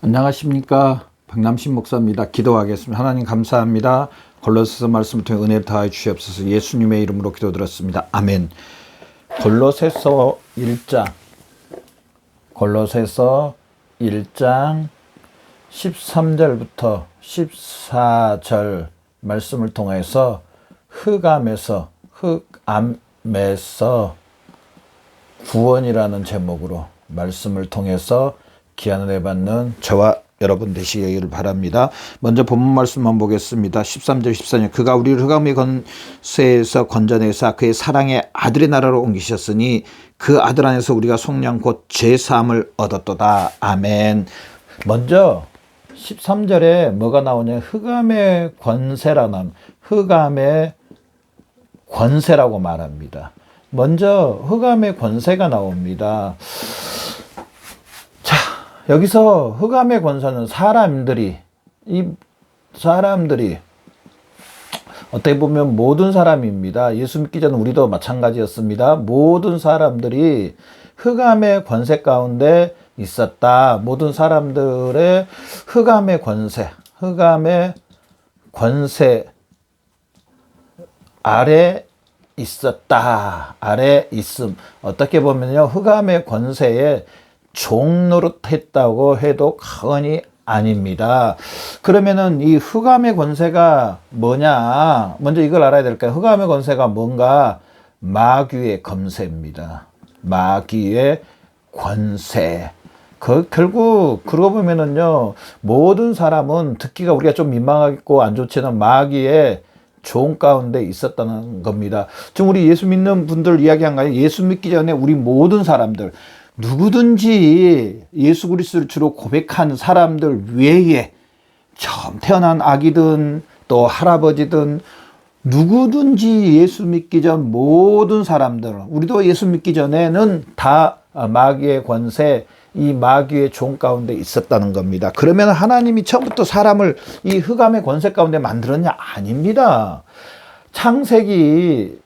안녕하십니까, 박남신 목사입니다. 기도하겠습니다. 하나님 감사합니다. 골로새서 말씀을 통해 은혜를 다해 주시옵소서. 예수님의 이름으로 기도드렸습니다. 아멘. 골로새서 1장 13절부터 14절 말씀을 통해서 흑암에서 구원이라는 제목으로 말씀을 통해서 귀한 은혜 받는 저와 여러분 되시기를 바랍니다. 먼저 본문 말씀만 보겠습니다. 13절 14절 그가 우리를 흑암의 권세에서 건져내사 그의 사랑의 아들의 나라로 옮기셨으니 그 아들 안에서 우리가 속량 곧 죄사함을 얻었도다. 아멘. 먼저 13절에 뭐가 나오냐, 흑암의 권세라는, 흑암의 권세라고 말합니다. 먼저 흑암의 권세가 나옵니다. 자, 여기서 흑암의 권세는 사람들이 어떻게 보면 모든 사람입니다. 예수 믿기 전 우리도 마찬가지였습니다. 모든 사람들이 흑암의 권세 가운데 있었다. 모든 사람들의 흑암의 권세 아래 있었다. 아래 있음. 어떻게 보면요, 흑암의 권세에 종노릇했다고 해도 과언이 아닙니다. 그러면은 이 흑암의 권세가 뭐냐? 먼저 이걸 알아야 될까요? 흑암의 권세가 뭔가? 마귀의 권세입니다. 마귀의 권세. 결국 그러고 보면은요, 모든 사람은 듣기가 우리가 좀 민망하고 안 좋지는 마귀의 종 가운데 있었다는 겁니다. 지금 우리 예수 믿는 분들 이야기한 거예요. 예수 믿기 전에 우리 모든 사람들, 누구든지 예수 그리스도를 주로 고백한 사람들 외에 처음 태어난 아기든 또 할아버지든 누구든지 예수 믿기 전 모든 사람들, 우리도 예수 믿기 전에는 다 마귀의 권세, 이 마귀의 종 가운데 있었다는 겁니다. 그러면 하나님이 처음부터 사람을 이 흑암의 권세 가운데 만들었냐? 아닙니다. 창세기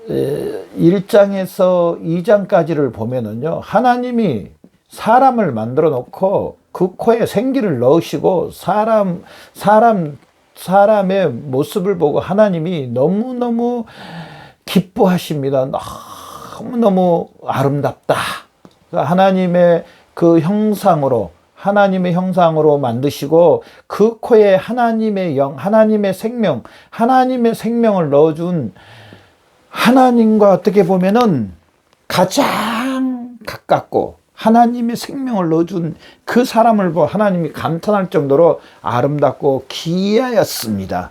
1장에서 2장까지를 보면은요, 하나님이 사람을 만들어 놓고 그 코에 생기를 넣으시고 사람의 모습을 보고 하나님이 너무너무 기뻐하십니다. 너무너무 아름답다. 하나님의 형상으로 만드시고 그 코에 하나님의 영, 하나님의 생명을 넣어준 하나님과 어떻게 보면은 가장 가깝고 하나님의 생명을 넣어준 그 사람을 보고 하나님이 감탄할 정도로 아름답고 귀하였습니다.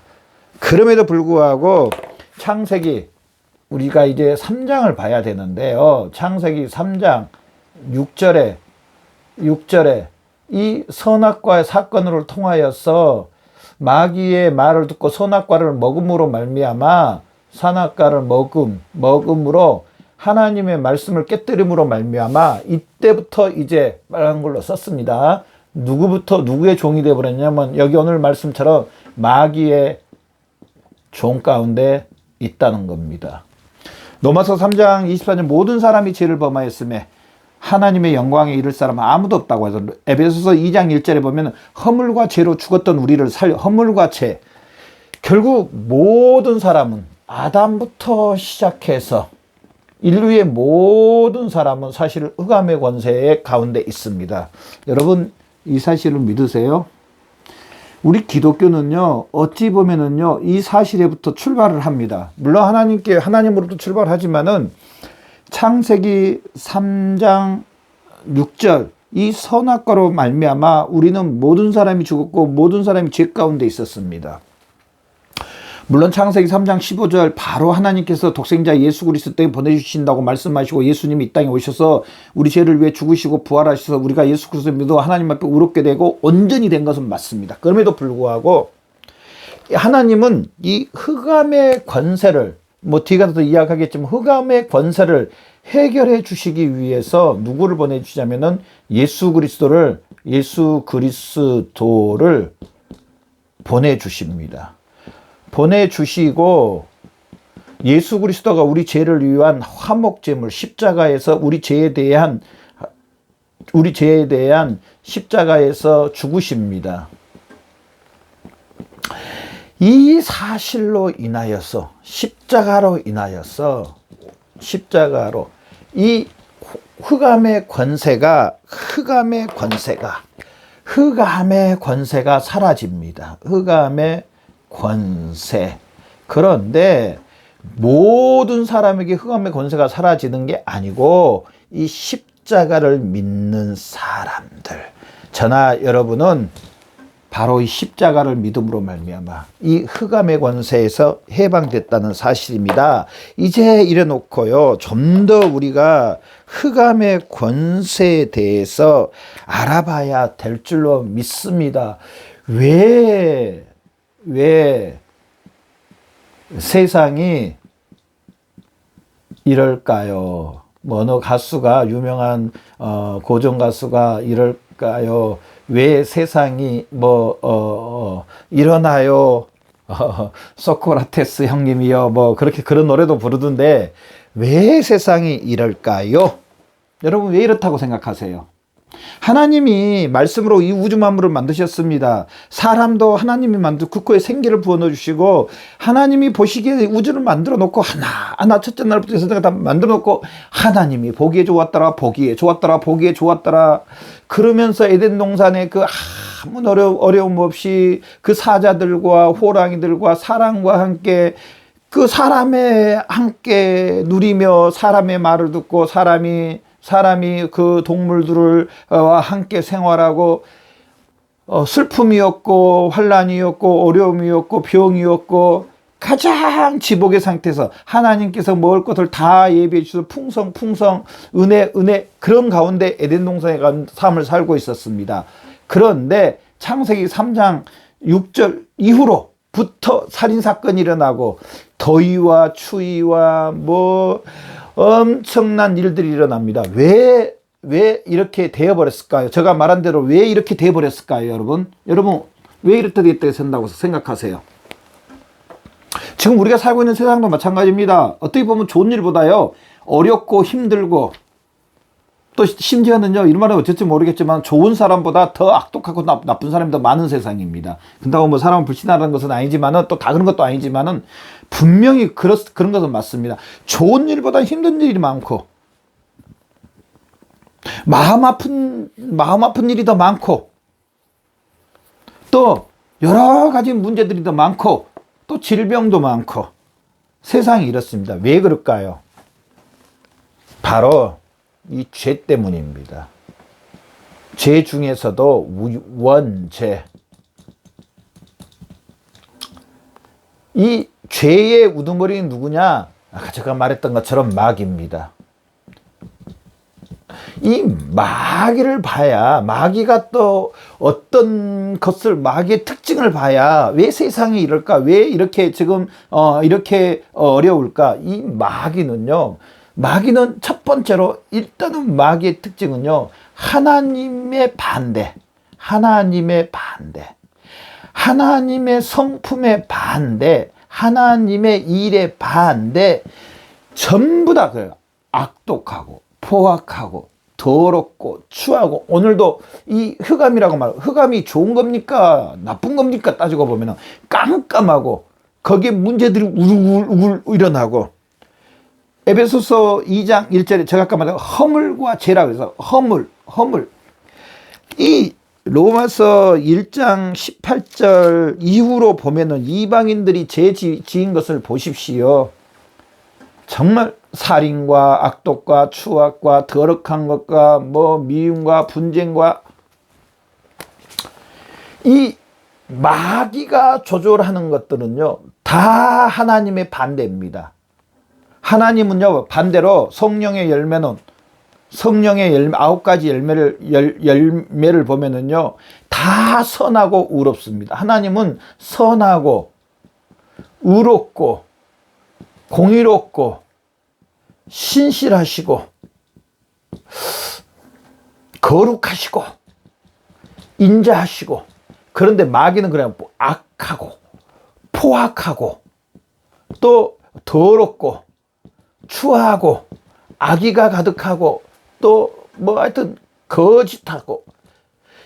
그럼에도 불구하고 창세기, 우리가 이제 3장을 봐야 되는데요. 창세기 3장 6절에 이 선악과의 사건을 통하여서 마귀의 말을 듣고 선악과를 먹음으로 말미암아, 선악과를 먹음으로 하나님의 말씀을 깨뜨림으로 말미암아, 이때부터 이제 빨간 걸로 썼습니다. 누구부터 누구의 종이 되어버렸냐면 여기 오늘 말씀처럼 마귀의 종 가운데 있다는 겁니다. 로마서 3장 24절 모든 사람이 죄를 범하였으며 하나님의 영광에 이를 사람은 아무도 없다고 해서 에베소서 2장 1절에 보면 허물과 죄로 죽었던 우리를 허물과 죄. 결국 모든 사람은 아담부터 시작해서 인류의 모든 사람은 사실 흑암의 권세 가운데 있습니다. 여러분, 이 사실을 믿으세요? 우리 기독교는요, 어찌 보면은요, 이 사실에부터 출발을 합니다. 물론 하나님으로부터 출발하지만은 창세기 3장 6절 이 선악과로 말미암아 우리는 모든 사람이 죽었고 모든 사람이 죄 가운데 있었습니다. 물론 창세기 3장 15절 바로 하나님께서 독생자 예수 그리스도 때문에 보내주신다고 말씀하시고 예수님이 이 땅에 오셔서 우리 죄를 위해 죽으시고 부활하셔서 우리가 예수 그리스도를 믿어 하나님 앞에 의롭게 되고 온전히 된 것은 맞습니다. 그럼에도 불구하고 하나님은 이 흑암의 권세를, 뒤에 가서 이야기하겠지만 흑암의 권세를 해결해 주시기 위해서 누구를 보내주시냐면은 예수 그리스도를 보내주십니다. 보내주시고 예수 그리스도가 우리 죄를 위한 화목제물, 십자가에서 우리 죄에 대한 십자가에서 죽으십니다. 이 사실로 인하여서 십자가로 이 흑암의 권세가 사라집니다. 흑암의 권세. 그런데 모든 사람에게 흑암의 권세가 사라지는 게 아니고 이 십자가를 믿는 사람들, 저나 여러분은 바로 이 십자가를 믿음으로 말미암아 이 흑암의 권세에서 해방됐다는 사실입니다. 이제 이래놓고요, 좀 더 우리가 흑암의 권세에 대해서 알아봐야 될 줄로 믿습니다. 왜 세상이 이럴까요? 어느 가수가, 유명한 고전 가수가 이럴까요? 왜 세상이 일어나요? 소크라테스 형님이요. 그렇게 그런 노래도 부르던데, 왜 세상이 이럴까요? 여러분, 왜 이렇다고 생각하세요? 하나님이 말씀으로 이 우주 만물을 만드셨습니다. 사람도 하나님이 그거에 생기를 부어넣어주시고, 하나님이 보시기에 우주를 만들어 놓고 하나 첫째 날부터 세상을 다 만들어 놓고, 하나님이 보기에 좋았더라, 보기에 좋았더라 그러면서 에덴 동산에 그 아무 어려움 없이 그 사자들과 호랑이들과 사람과 함께, 그 사람에 함께 누리며 사람의 말을 듣고 사람이 그 동물들을 함께 생활하고, 슬픔이었고 환란이었고 어려움이었고 병이었고, 가장 지복의 상태에서 하나님께서 먹을 것을 다 예비해 주셔서 풍성 은혜 그런 가운데 에덴 동산의 삶을 살고 있었습니다. 그런데 창세기 3장 6절 이후로부터 살인사건이 일어나고 더위와 추위와 엄청난 일들이 일어납니다. 왜 이렇게 되어버렸을까요? 제가 말한 대로 왜 이렇게 되어버렸을까요, 여러분? 여러분, 왜 이렇게 된다고 생각하세요? 지금 우리가 살고 있는 세상도 마찬가지입니다. 어떻게 보면 좋은 일보다요, 어렵고 힘들고, 또 심지어는요, 이런 말은 어쩔지 모르겠지만 좋은 사람보다 더 악독하고 나쁜 사람이 더 많은 세상입니다. 그렇다고 사람을 불신하는 것은 아니지만은, 또 다 그런 것도 아니지만은, 분명히 그런 것은 맞습니다. 좋은 일보다 힘든 일이 많고, 마음 아픈 일이 더 많고, 또 여러 가지 문제들이 더 많고, 또 질병도 많고, 세상이 이렇습니다. 왜 그럴까요? 바로 이 죄 때문입니다. 죄 중에서도 원죄. 이 죄의 우두머리는 누구냐? 아까 제가 말했던 것처럼 마귀입니다. 이 마귀를 봐야, 마귀가 또 어떤 것을, 마귀의 특징을 봐야 왜 세상이 이럴까? 왜 이렇게 지금 이렇게 어려울까? 이 마귀는 첫 번째로, 일단은 마귀의 특징은요, 하나님의 반대, 하나님의 성품의 반대, 하나님의 일의 반대, 전부 다 그래요. 악독하고 포악하고 더럽고 추하고, 오늘도 이 흑암이라고 말해요. 흑암이 좋은 겁니까 나쁜 겁니까 따지고 보면 깜깜하고, 거기에 문제들이 우르르 일어나고, 에베소서 2장 1절에 제가 아까 말한 허물과 죄라고 해서 허물. 이 로마서 1장 18절 이후로 보면은 이방인들이 죄 지은 것을 보십시오. 정말 살인과 악독과 추악과 더럽한 것과 미움과 분쟁과, 이 마귀가 조절하는 것들은요, 다 하나님의 반대입니다. 하나님은요, 반대로 성령의 열매는, 성령의 9가지 열매를 보면은요, 다 선하고 의롭습니다. 하나님은 선하고 의롭고 공의롭고 신실하시고 거룩하시고 인자하시고, 그런데 마귀는 그냥 악하고 포악하고 또 더럽고 추하고 악의가 가득하고 또 하여튼 거짓하고,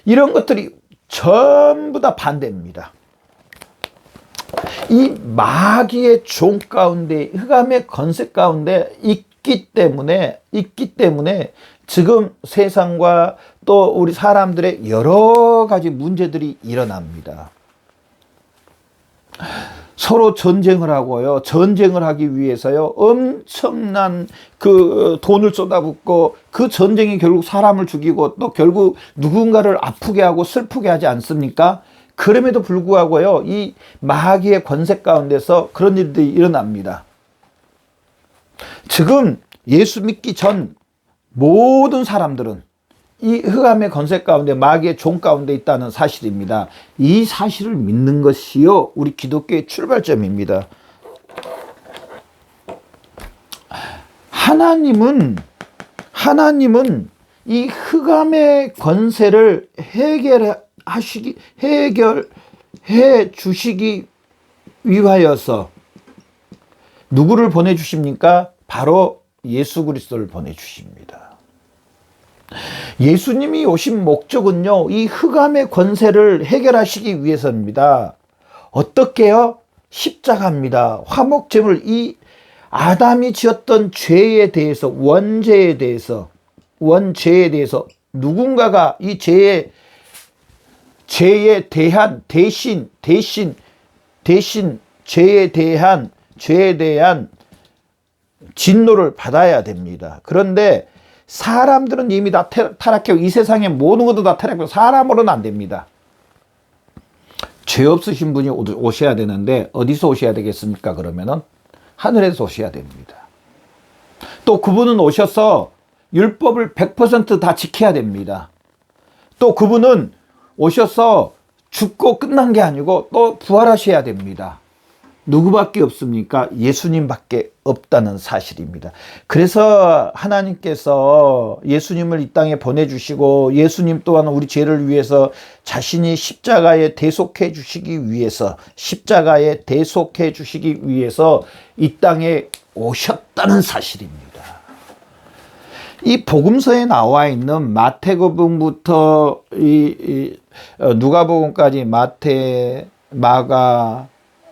이런 것들이 전부 다 반대입니다. 이 마귀의 종 가운데, 흑암의 권세 가운데 있기 때문에 지금 세상과 또 우리 사람들의 여러 가지 문제들이 일어납니다. 서로 전쟁을 하고요. 전쟁을 하기 위해서요. 엄청난 그 돈을 쏟아붓고 그 전쟁이 결국 사람을 죽이고 또 결국 누군가를 아프게 하고 슬프게 하지 않습니까? 그럼에도 불구하고요. 이 마귀의 권세 가운데서 그런 일들이 일어납니다. 지금 예수 믿기 전 모든 사람들은 이 흑암의 권세 가운데 마귀의 종 가운데 있다는 사실입니다. 이 사실을 믿는 것이요 우리 기독교의 출발점입니다. 하나님은 이 흑암의 권세를 해결해 주시기 위하여서 누구를 보내주십니까? 바로 예수 그리스도를 보내주십니다. 예수님이 오신 목적은요, 이 흑암의 권세를 해결하시기 위해서입니다. 어떻게요? 십자가입니다. 화목제물, 이 아담이 지었던 죄에 대해서, 원죄에 대해서 누군가가 이 죄에 대한 대신 죄에 대한 진노를 받아야 됩니다. 그런데 사람들은 이미 다 타락하고 이 세상의 모든 것도 다 타락하고 사람으로는 안 됩니다. 죄 없으신 분이 오셔야 되는데 어디서 오셔야 되겠습니까? 그러면은 하늘에서 오셔야 됩니다. 또 그분은 오셔서 율법을 100% 다 지켜야 됩니다. 또 그분은 오셔서 죽고 끝난 게 아니고 또 부활하셔야 됩니다. 누구밖에 없습니까? 예수님밖에 없다는 사실입니다. 그래서 하나님께서 예수님을 이 땅에 보내주시고 예수님 또한 우리 죄를 위해서 자신이 십자가에 대속해 주시기 위해서 이 땅에 오셨다는 사실입니다. 이 복음서에 나와 있는 마태복음부터 누가복음까지 마태, 마가,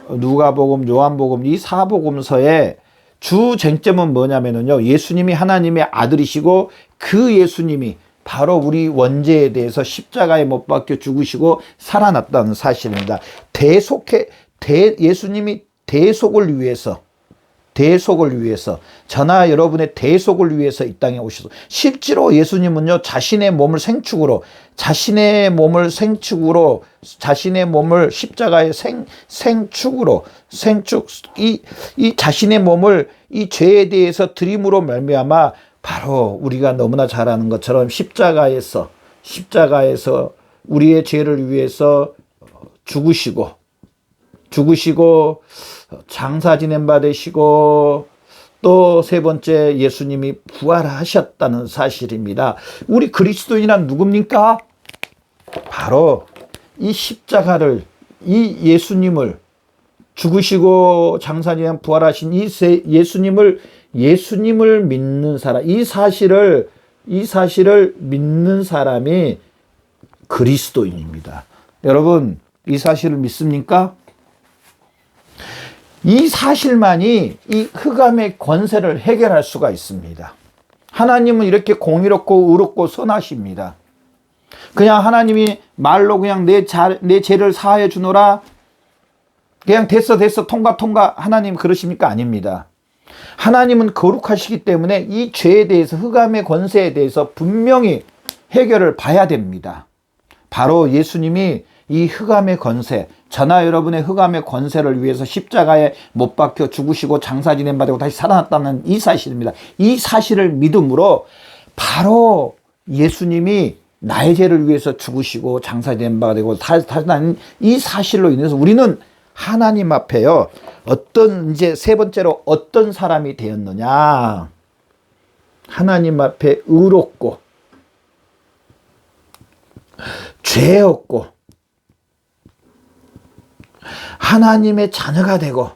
누가복음, 요한복음 이 사복음서의 주 쟁점은 뭐냐면요. 예수님이 하나님의 아들이시고 그 예수님이 바로 우리 원죄에 대해서 십자가에 못 박혀 죽으시고 살아났다는 사실입니다. 예수님이 대속을 위해서 저나 여러분의 대속을 위해서 이 땅에 오셔서 실제로 예수님은요 자신의 몸을 십자가의 생축으로 이 자신의 몸을 이 죄에 대해서 드림으로 말미암아 바로 우리가 너무나 잘 아는 것처럼 십자가에서 우리의 죄를 위해서 죽으시고 장사 지낸 바 되시고 또 세 번째 예수님이 부활하셨다는 사실입니다. 우리 그리스도인이란 누굽니까? 바로 이 십자가를 이 예수님을 죽으시고 장사 지낸 부활하신 이 예수님을 믿는 사람, 이 사실을 믿는 사람이 그리스도인입니다. 여러분 이 사실을 믿습니까? 이 사실만이 이 흑암의 권세를 해결할 수가 있습니다. 하나님은 이렇게 공의롭고 의롭고 선하십니다. 그냥 하나님이 말로 그냥 내 죄를 사하여 주노라 그냥 됐어 통과 하나님 그러십니까? 아닙니다. 하나님은 거룩하시기 때문에 이 죄에 대해서 흑암의 권세에 대해서 분명히 해결을 봐야 됩니다. 바로 예수님이 이 흑암의 권세, 저나 여러분의 흑암의 권세를 위해서 십자가에 못 박혀 죽으시고 장사 지낸 바 되고 다시 살아났다는 이 사실입니다. 이 사실을 믿음으로 바로 예수님이 나의 죄를 위해서 죽으시고 장사 지낸 바가 되고 다시 살아난 이 사실로 인해서 우리는 하나님 앞에요. 이제 세 번째로 어떤 사람이 되었느냐? 하나님 앞에 의롭고 죄 없고 하나님의 자녀가 되고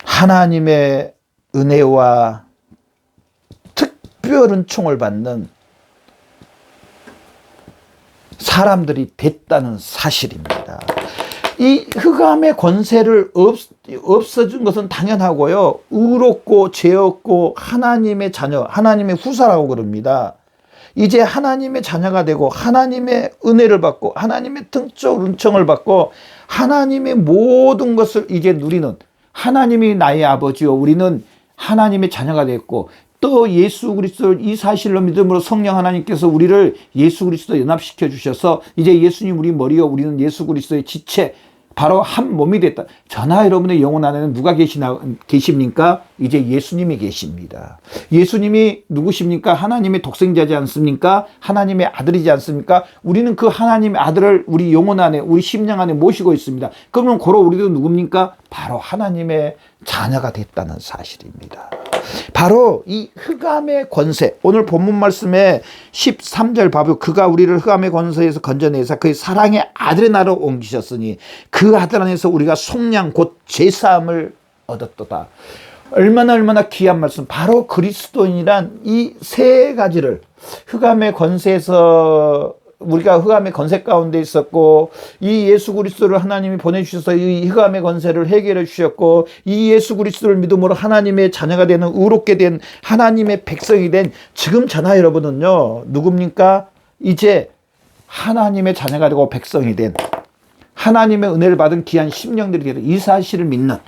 하나님의 은혜와 특별 은총을 받는 사람들이 됐다는 사실입니다. 이 흑암의 권세를 없어진 것은 당연하고요. 의롭고 죄 없고 하나님의 자녀, 하나님의 후사라고 그럽니다. 이제 하나님의 자녀가 되고 하나님의 은혜를 받고 하나님의 특별 은총을 받고 하나님의 모든 것을 이제 누리는, 하나님이 나의 아버지요 우리는 하나님의 자녀가 됐고, 또 예수 그리스도 이 사실로 믿음으로 성령 하나님께서 우리를 예수 그리스도 연합시켜 주셔서 이제 예수님 우리 머리요 우리는 예수 그리스도의 지체, 바로 한 몸이 됐다. 저나 여러분의 영혼 안에는 누가 계십니까? 이제 예수님이 계십니다. 예수님이 누구십니까? 하나님의 독생자지 않습니까? 하나님의 아들이지 않습니까? 우리는 그 하나님의 아들을 우리 영혼 안에, 우리 심령 안에 모시고 있습니다. 그러면 고로 우리도 누굽니까? 바로 하나님의 자녀가 됐다는 사실입니다. 바로 이 흑암의 권세, 오늘 본문 말씀에 13절 봐요. 그가 우리를 흑암의 권세에서 건져내사 그의 사랑의 아들의 나라로 옮기셨으니 그 아들 안에서 우리가 속량 곧 제사함을 얻었도다. 얼마나 귀한 말씀. 바로 그리스도인이란 이 세 가지를, 흑암의 권세에서 우리가 흑암의 권세 가운데 있었고, 이 예수 그리스도를 하나님이 보내주셔서 이 흑암의 권세를 해결해 주셨고, 이 예수 그리스도를 믿음으로 하나님의 자녀가 되는, 의롭게 된 하나님의 백성이 된 지금 저나 여러분은요 누굽니까? 이제 하나님의 자녀가 되고 백성이 된, 하나님의 은혜를 받은 귀한 심령들이 되는 이 사실을 믿는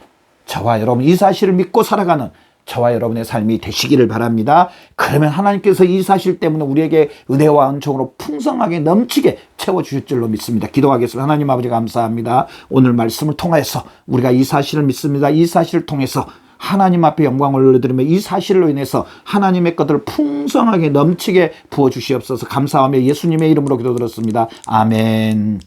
저와 여러분, 이 사실을 믿고 살아가는 저와 여러분의 삶이 되시기를 바랍니다. 그러면 하나님께서 이 사실 때문에 우리에게 은혜와 은총으로 풍성하게 넘치게 채워주실 줄로 믿습니다. 기도하겠습니다. 하나님 아버지 감사합니다. 오늘 말씀을 통해서 우리가 이 사실을 믿습니다. 이 사실을 통해서 하나님 앞에 영광을 올려드리며 이 사실로 인해서 하나님의 것들을 풍성하게 넘치게 부어주시옵소서. 감사하며 예수님의 이름으로 기도드렸습니다. 아멘.